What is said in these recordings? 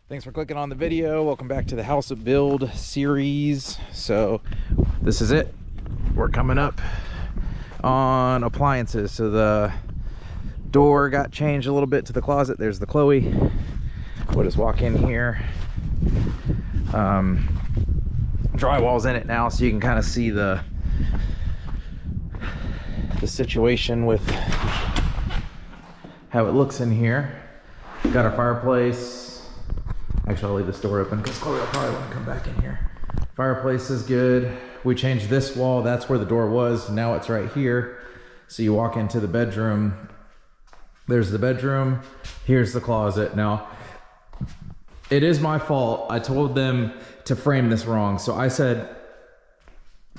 Thanks for clicking on the video. Welcome back to the House of Build series. So this is it. We're coming up on appliances. So the door got changed a little bit to the closet. There's the Chloe. We'll just walk in here. Drywall's in it now, so you can kind of see the situation with how it looks in here. Got our fireplace. Actually, I'll leave this door open because Chloe will probably want to come back in here. Fireplace is good. We changed this wall. That's where the door was. Now it's right here. So you walk into the bedroom. There's the bedroom. Here's the closet. Now, it is my fault. I told them to frame this wrong. So I said,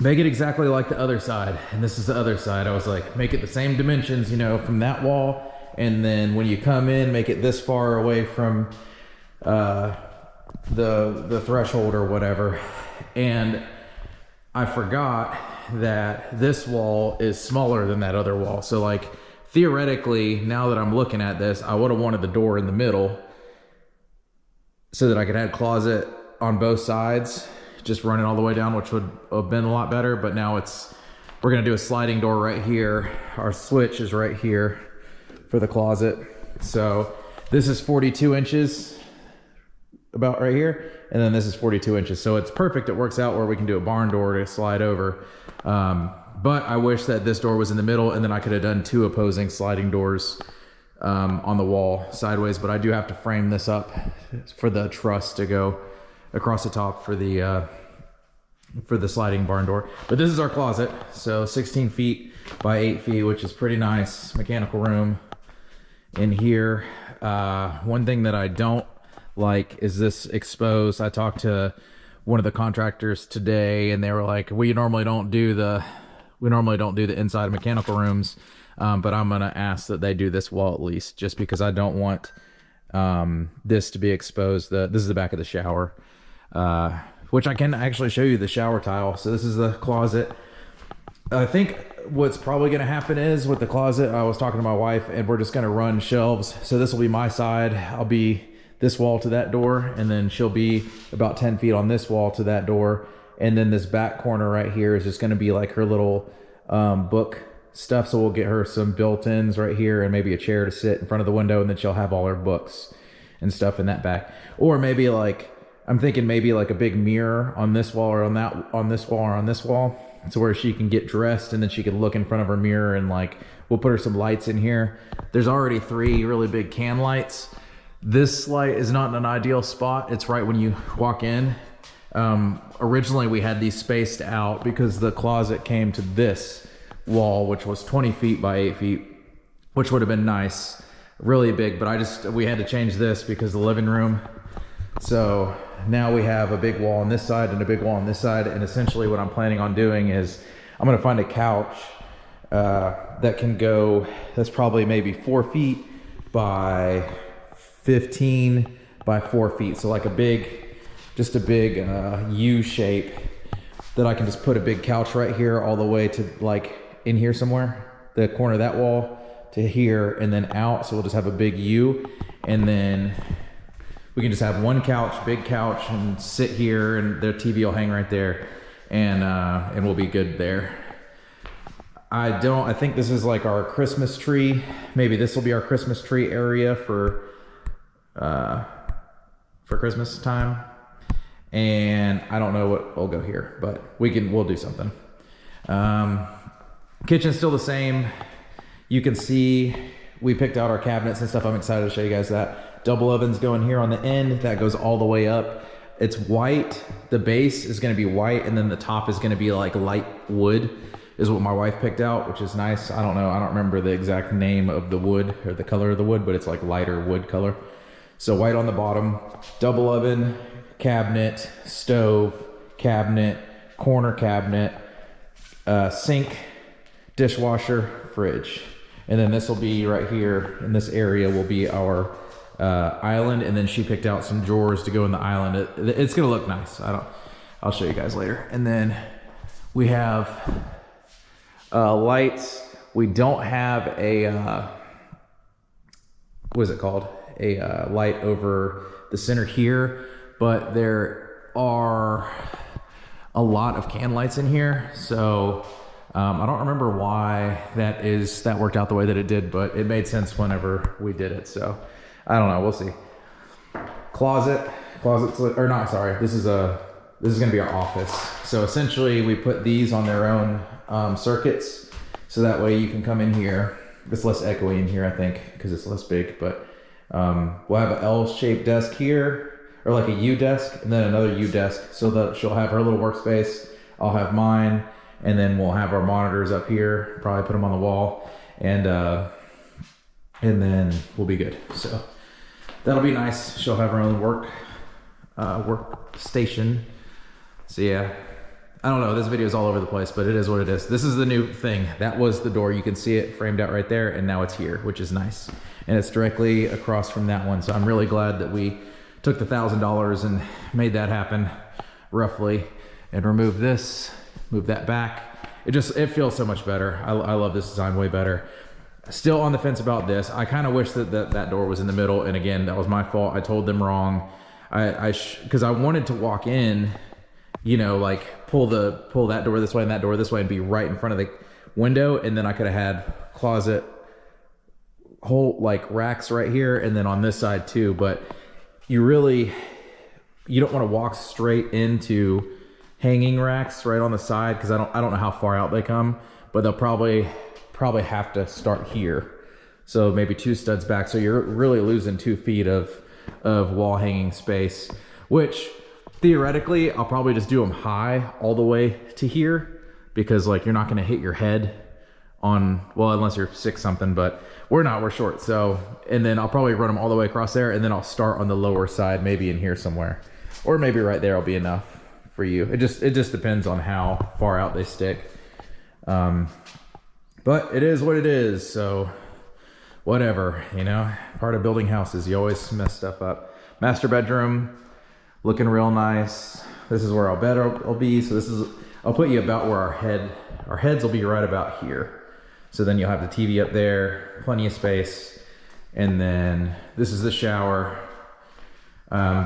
make it exactly like the other side. And this is the other side. I was like, make it the same dimensions, you know, from that wall. And then when you come in, make it this far away from the threshold or whatever. And I forgot that this wall is smaller than that other wall. So like theoretically, now that I'm looking at this, I would have wanted the door in the middle so that I could add closet on both sides, just running all the way down, which would have been a lot better. But now we're gonna do a sliding door right here. Our switch is right here for the closet. So this is 42 inches about right here, and then this is 42 inches, so it's perfect. It works out where we can do a barn door to slide over, but I wish that this door was in the middle, and then I could have done two opposing sliding doors on the wall sideways. But I do have to frame this up for the truss to go across the top for the sliding barn door. But this is our closet, so 16 feet by 8 feet, which is pretty nice. Mechanical room in here. One thing that I don't like is this exposed. I talked to one of the contractors today, and they were like, we normally don't do the inside of mechanical rooms, but I'm gonna ask that they do this wall at least, just because I don't want this to be exposed. This is the back of the shower, which I can actually show you the shower tile. So this is the closet. I think what's probably gonna happen is with the closet, I was talking to my wife, and we're just gonna run shelves. So this will be my side. I'll be this wall to that door, and then she'll be about 10 feet on this wall to that door. And then this back corner right here is just gonna be like her little book stuff. So we'll get her some built-ins right here and maybe a chair to sit in front of the window, and then she'll have all her books and stuff in that back. Or maybe like, I'm thinking maybe like a big mirror on this wall, or on this wall or on this wall. So where she can get dressed, and then she can look in front of her mirror, and like, we'll put her some lights in here. There's already 3 really big can lights. This light is not in an ideal spot. It's right when you walk in. Originally we had these spaced out because the closet came to this wall, which was 20 feet by 8 feet, which would have been nice, really big. But we had to change this because of the living room. So now we have a big wall on this side and a big wall on this side. And essentially what I'm planning on doing is I'm gonna find a couch that can go, that's probably maybe 4 feet by 15 by 4 feet. So like a big U shape that I can just put a big couch right here all the way to like in here somewhere, the corner of that wall to here, and then out. So we'll just have a big U, and then we can just have one couch, big couch, and sit here, and their TV will hang right there, and we'll be good there. I think this is like our Christmas tree. Maybe this will be our Christmas tree area for Christmas time. And I don't know what will go here, but we'll do something. Kitchen's still the same. You can see we picked out our cabinets and stuff. I'm excited to show you guys that. Double ovens going here on the end. That goes all the way up. It's white. The base is gonna be white, and then the top is gonna be like light wood, is what my wife picked out, which is nice. I don't know, I don't remember the exact name of the wood or the color of the wood, but it's like lighter wood color. So white on the bottom, double oven, cabinet, stove, cabinet, corner cabinet, sink, dishwasher, fridge. And then this will be right here in this area will be our island. And then she picked out some drawers to go in the island. It's gonna look nice. I'll show you guys later. And then we have lights. We don't have a, what is it called? A light over the center here, but there are a lot of can lights in here. So I don't remember why that worked out the way that it did, but it made sense whenever we did it. So I don't know, we'll see. Closets, or not, sorry. This is gonna be our office. So essentially we put these on their own circuits. So that way you can come in here. It's less echoey in here, I think, because it's less big, but we'll have an L-shaped desk here, or like a U desk, and then another U desk, so that she'll have her little workspace, I'll have mine, and then we'll have our monitors up here, probably put them on the wall, and then we'll be good. So that'll be nice. She'll have her own workstation. So yeah, I don't know, this video is all over the place, but it is what it is. This is the new thing. That was the door. You can see it framed out right there, and now it's here, which is nice. And it's directly across from that one. So I'm really glad that we took the $1,000 and made that happen roughly, and removed this, move that back. It feels so much better. I love this design way better. Still on the fence about this. I kind of wish that door was in the middle, and again, that was my fault. I told them wrong. Because I wanted to walk in, you know, like pull that door this way and that door this way and be right in front of the window, and then I could have had closet whole like racks right here, and then on this side too. But you don't want to walk straight into hanging racks right on the side, because I don't know how far out they come, but they'll probably have to start here. So maybe 2 studs back. So you're really losing 2 feet of wall hanging space, which theoretically I'll probably just do them high all the way to here, because like you're not going to hit your head on, well, unless you're 6 something, but we're not, we're short. So, and then I'll probably run them all the way across there, and then I'll start on the lower side, maybe in here somewhere, or maybe right there will be enough for you. It just depends on how far out they stick. But it is what it is. So whatever, you know, part of building houses, you always mess stuff up. Master bedroom, looking real nice. This is where our bed will be. So I'll put you about where our heads will be right about here. So then you'll have the TV up there, plenty of space. And then this is the shower.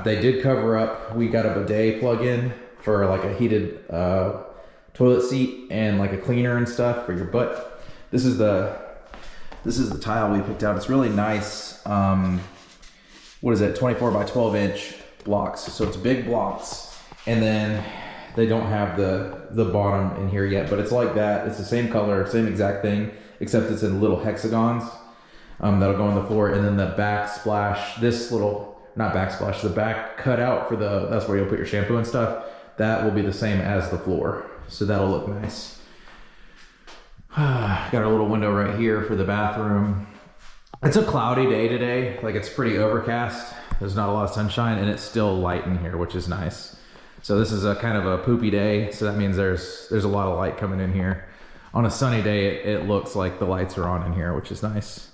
They did cover up, we got a bidet plug-in for like a heated toilet seat and like a cleaner and stuff for your butt. This is the tile we picked out. It's really nice. What is it? 24 by 12 inch blocks. So it's big blocks, and then they don't have the bottom in here yet, but it's like that. It's the same color, same exact thing, except it's in little hexagons that'll go on the floor. And then the backsplash, the back cutout for that's where you'll put your shampoo and stuff. That will be the same as the floor. So that'll look nice. Got our little window right here for the bathroom. It's a cloudy day today. Like, it's pretty overcast. There's not a lot of sunshine, and it's still light in here, which is nice. So this is a kind of a poopy day. So that means there's a lot of light coming in here. On a sunny day, it looks like the lights are on in here, which is nice.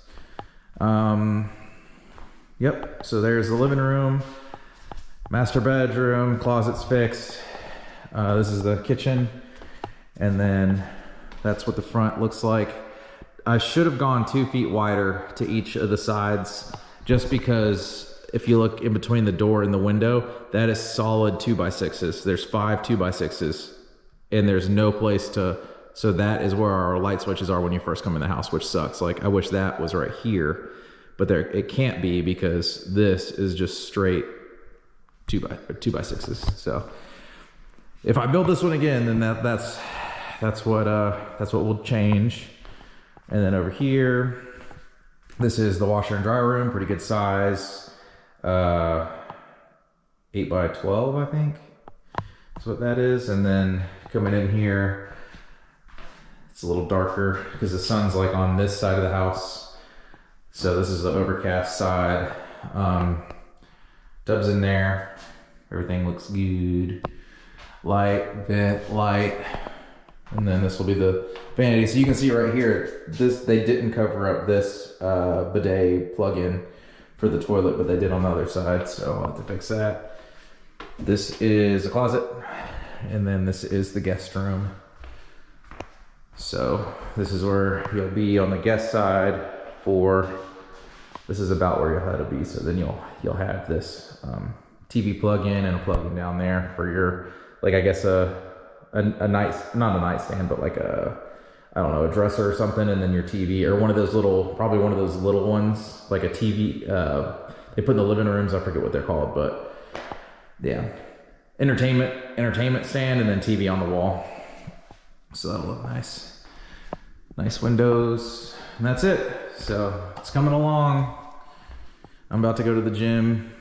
Yep, so there's the living room, master bedroom, closet's fixed. This is the kitchen, and then that's what the front looks like. I should have gone 2 feet wider to each of the sides, just because if you look in between the door and the window, that is solid 2x6s. There's 5 2x6s, and there's no place to, so that is where our light switches are when you first come in the house, which sucks. Like, I wish that was right here, but it can't be, because this is just straight 2x6s. So if I build this one again, then that's what will change. And then over here, this is the washer and dryer room, pretty good size. 8 by 12, I think. That's what that is. And then coming in here, it's a little darker because the sun's like on this side of the house. So this is the overcast side. Tubs in there. Everything looks good. Light, vent, light. And then this will be the vanity. So you can see right here, they didn't cover up this bidet plug-in for the toilet, but they did on the other side. So I'll have to fix that. This is a closet. And then this is the guest room. So this is where you'll be on the guest side for this is about where your HUD will be. So then you'll have this TV plug-in and a plug-in down there for your, like, I guess not a nightstand, but like I don't know, a dresser or something, and then your TV, or one of those little, probably one of those little ones, like a TV, they put in the living rooms, I forget what they're called, but yeah. Entertainment stand, and then TV on the wall. So that'll look nice. Nice windows, and that's it. So it's coming along. I'm about to go to the gym.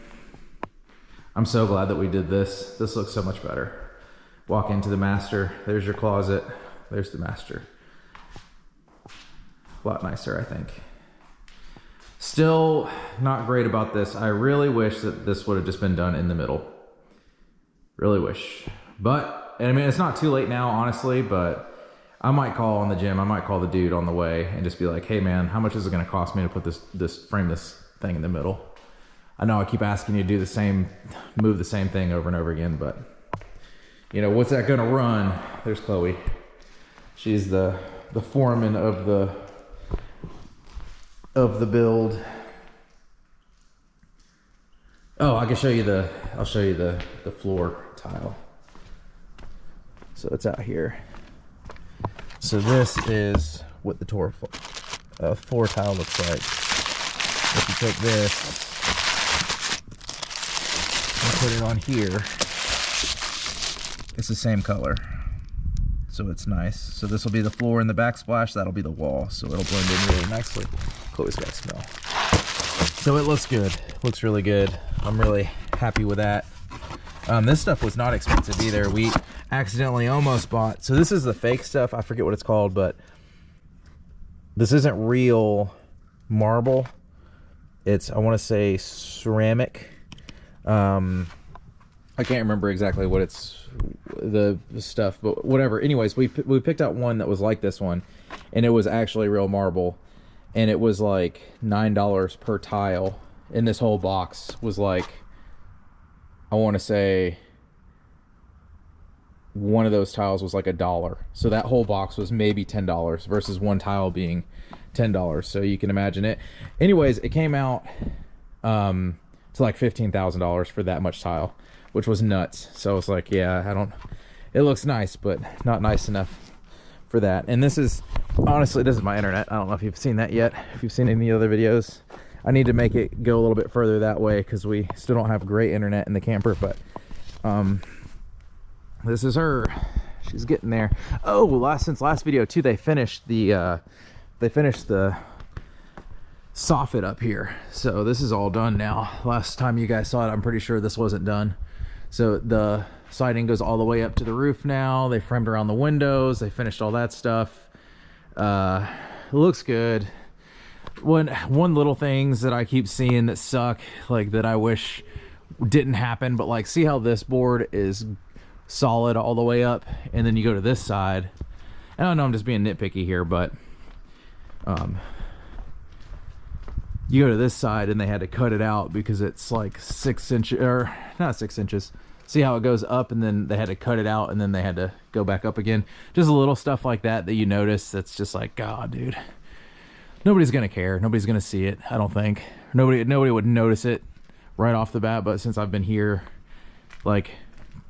I'm so glad that we did this. This looks so much better. Walk into the master. There's your closet. There's the master. A lot nicer, I think. Still not great about this. I really wish that this would have just been done in the middle. Really wish. But, I mean, it's not too late now, honestly, but I might call on the gym. I might call the dude on the way and just be like, hey man, how much is it gonna cost me to put frame this thing in the middle? I know I keep asking you to do the same, move the same thing over and over again, but you know, what's that gonna run? There's Chloe. She's the foreman of the build. Oh, I can show you I'll show you the floor tile. So it's out here. So this is what the floor tile looks like. If you take this and put it on here, it's the same color. So it's nice. So this will be the floor in the backsplash, that'll be the wall. So it'll blend in really nicely. Chloe's got a smell. So it looks good. Looks really good. I'm really happy with that. This stuff was not expensive either. We accidentally almost bought, so this is the fake stuff. I forget what it's called, but this isn't real marble. It's, I want to say, ceramic. I can't remember exactly what it's, the stuff, but whatever. Anyways, we picked out one that was like this one, and it was actually real marble, and it was like $9 per tile, and this whole box was like, I want to say one of those tiles was like $1. So that whole box was maybe $10 versus one tile being $10. So you can imagine it. Anyways, it came out to like $15,000 for that much tile, which was nuts. So I was like, yeah, it looks nice, but not nice enough for that. And this is, honestly, this is my internet. I don't know if you've seen that yet. If you've seen any other videos, I need to make it go a little bit further that way because we still don't have great internet in the camper, but this is she's getting there. Oh, since last video too, they finished the soffit up here. So this is all done now. Last time you guys saw it, I'm pretty sure this wasn't done. So the siding goes all the way up to the roof now. They framed around the windows. They finished all that stuff. It looks good. One little things that I keep seeing that suck, like that I wish didn't happen, but like, see how this board is solid all the way up, and then you go to this side. I don't know, I'm just being nitpicky here, but you go to this side and they had to cut it out because it's like 6 inches, or not 6 inches. See how it goes up, and then they had to cut it out, and then they had to go back up again. Just a little stuff like that you notice. That's just like, God, dude. Nobody's gonna care. Nobody's gonna see it, I don't think. Nobody would notice it right off the bat, but since I've been here, like,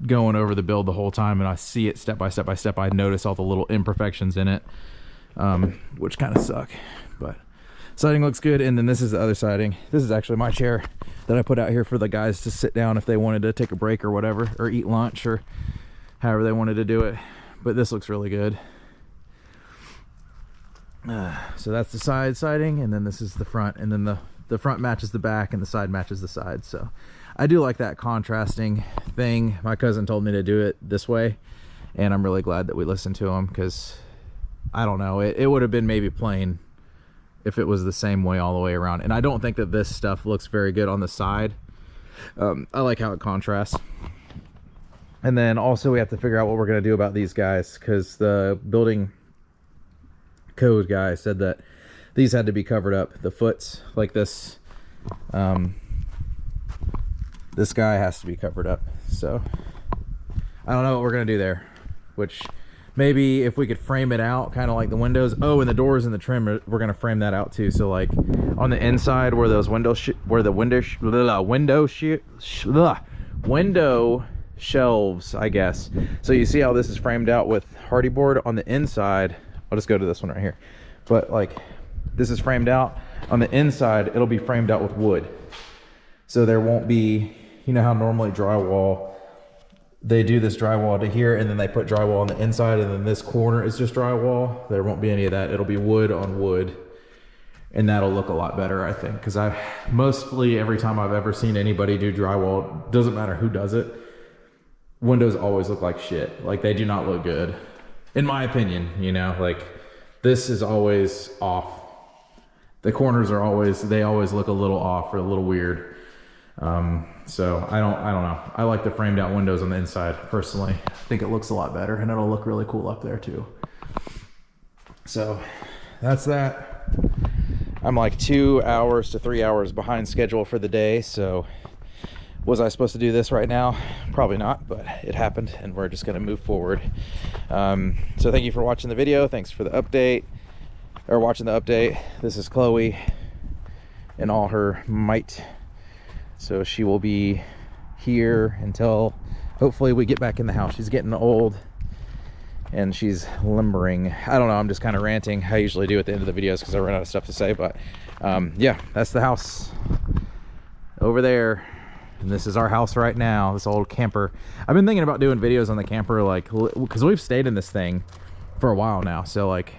going over the build the whole time, and I see it step by step by step, I notice all the little imperfections in it, which kind of suck. But siding looks good, and then this is the other siding. This is actually my chair that I put out here for the guys to sit down if they wanted to take a break or whatever, or eat lunch, or however they wanted to do it. But this looks really good. So that's the side siding, and then this is the front, and then the front matches the back and the side matches the side. So I do like that contrasting thing. My cousin told me to do it this way, and I'm really glad that we listened to him, because I don't know, it would have been maybe plain if it was the same way all the way around. And I don't think that this stuff looks very good on the side. I like how it contrasts. And then also we have to figure out what we're going to do about these guys, because the building code guy said that these had to be covered up. The foots like this, this guy has to be covered up. So I don't know what we're going to do there, which maybe if we could frame it out kind of like the windows. Oh, and the doors and the trim we're gonna frame that out too. So like on the inside where those window shelves, I guess. So you see how this is framed out with hardy board on the inside. I'll just go to this one right here. But like this is framed out on the inside, it'll be framed out with wood. So there won't be, you know how normally drywall, they do this drywall to here and then they put drywall on the inside and then this corner is just drywall. There won't be any of that. It'll be wood on wood, and that'll look a lot better, I think, because I mostly every time I've ever seen anybody do drywall, doesn't matter who does it, windows always look like shit. Like they do not look good, in my opinion. You know, like this is always off. The corners are always, they always look a little off or a little weird. So I don't know. I like the framed out windows on the inside personally. I think it looks a lot better and it'll look really cool up there too. So that's that. I'm like 2 hours to 3 hours behind schedule for the day. So was I supposed to do this right now? Probably not, but it happened and we're just going to move forward. So thank you for watching the video. Thanks for the update, or watching the update. This is Chloe in all her might. So she will be here until hopefully we get back in the house. She's getting old and she's limbering. I don't know, I'm just kind of ranting. I usually do at the end of the videos because I run out of stuff to say, but yeah, that's the house over there. And this is our house right now, this old camper. I've been thinking about doing videos on the camper, like, because we've stayed in this thing for a while now. So like,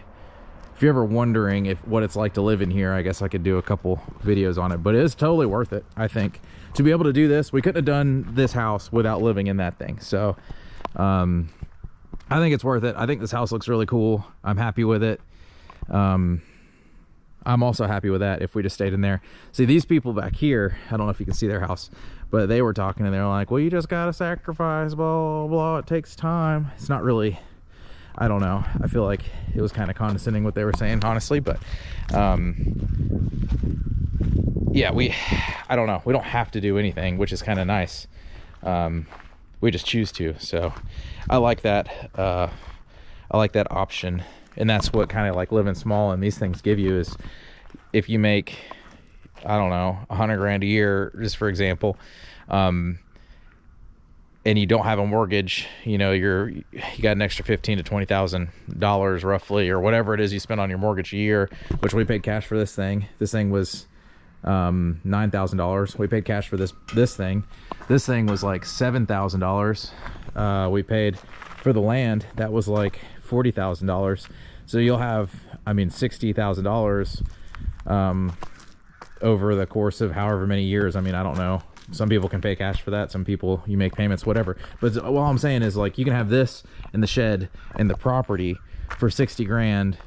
if you're ever wondering what it's like to live in here, I guess I could do a couple videos on it, but it is totally worth it. I think to be able to do this, we couldn't have done this house without living in that thing. So I think it's worth it. I think this house looks really cool. I'm happy with it. I'm also happy with that if we just stayed in there. See, these people back here, I don't know if you can see their house, but they were talking and they were like, well, you just gotta sacrifice, blah, blah, blah. It takes time. It's not really, I don't know. I feel like it was kind of condescending what they were saying, honestly, but yeah, I don't know. We don't have to do anything, which is kind of nice. We just choose to. So I like that. I like that option. And that's what kind of like living small and these things give you is if you make, I don't know, 100 grand a year, just for example, and you don't have a mortgage, you know, you got an extra $15,000 to $20,000 roughly, or whatever it is you spend on your mortgage a year, which we paid cash for this thing. This thing was $9,000. We paid cash for this thing. This thing was like $7,000. We paid for the land. That was like $40,000. So you'll have, I mean, $60,000 over the course of however many years. I mean, I don't know. Some people can pay cash for that. Some people, you make payments, whatever. But all I'm saying is, like, you can have this and the shed and the property for 60 grand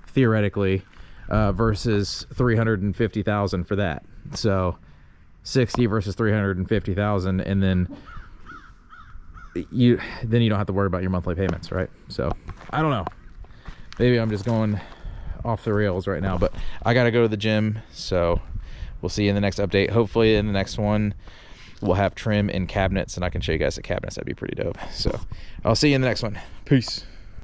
theoretically, versus 350,000 for that. So 60 versus 350,000, and then you don't have to worry about your monthly payments, right? So I don't know. Maybe I'm just going off the rails right now, but I gotta go to the gym. So we'll see you in the next update. Hopefully in the next one we'll have trim and cabinets, and I can show you guys the cabinets. That'd be pretty dope. So I'll see you in the next one. Peace.